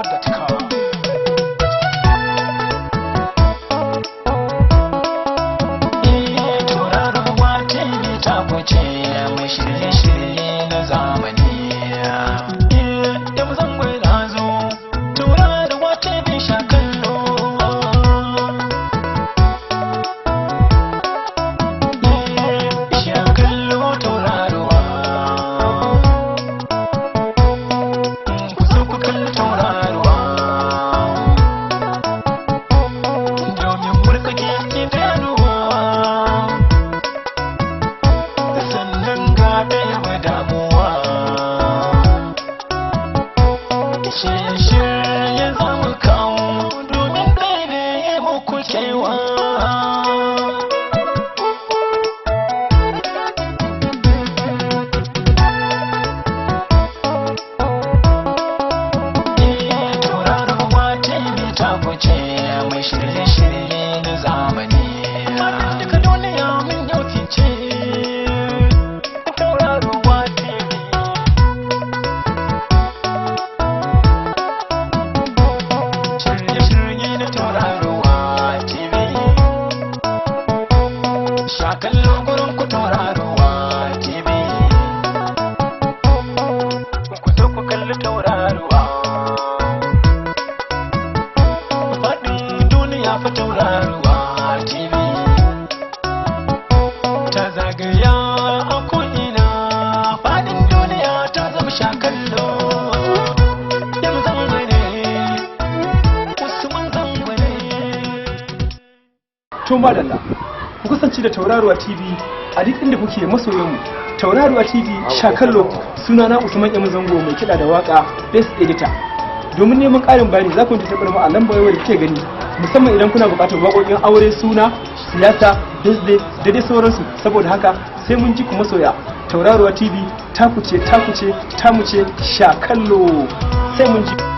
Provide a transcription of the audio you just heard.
Zango.com. Tauraruwa TV ta fice mai shirye-shirye na zamani. Yau zango na zo, Tauraruwa TV sha kallo. Sha kallo Tauraruwa. Ku zo ku kalli Tauraruwa. Domin murkake idanuwa. Sannan ga ɗaya damuwa. Shirye-shirye za mu kawo domin ɗaya muku kewa. Tauraruwa TV ta fice mai shirye-shirye na zamani. Duka duniya mun yau fice. Tauraruwa TV. Shirye-shirye na Tauraruwa TV. Sha kallo gurin ku Tauraruwa TV. Ku zo ku kalli Tauraruwa. Faɗin duniya fa Tauraruwa TV. Ta zagaya a ko'ina. Faɗin duniya ta zama sha kallo. Yau zango ne, Usman zango ne. To madalla, ku kasance da Tauraruwa TV a duk inda kuke masoyanmu. Tauraruwa TV sha kallo, sunana Usman Zango mai kiɗa da waka best editor. Domin neman ƙarin bayani za ku tuntuɓi mu a lambar wayar da kuke gani, musamman idan kuna buƙatar waƙoƙin aure, suna, siyasa, birthday da dai sauransu. Saboda haka sai mun ji ku masoya. Tauraruwa TV ta kuce, ta mu ce sha kallo. Sai mun ji.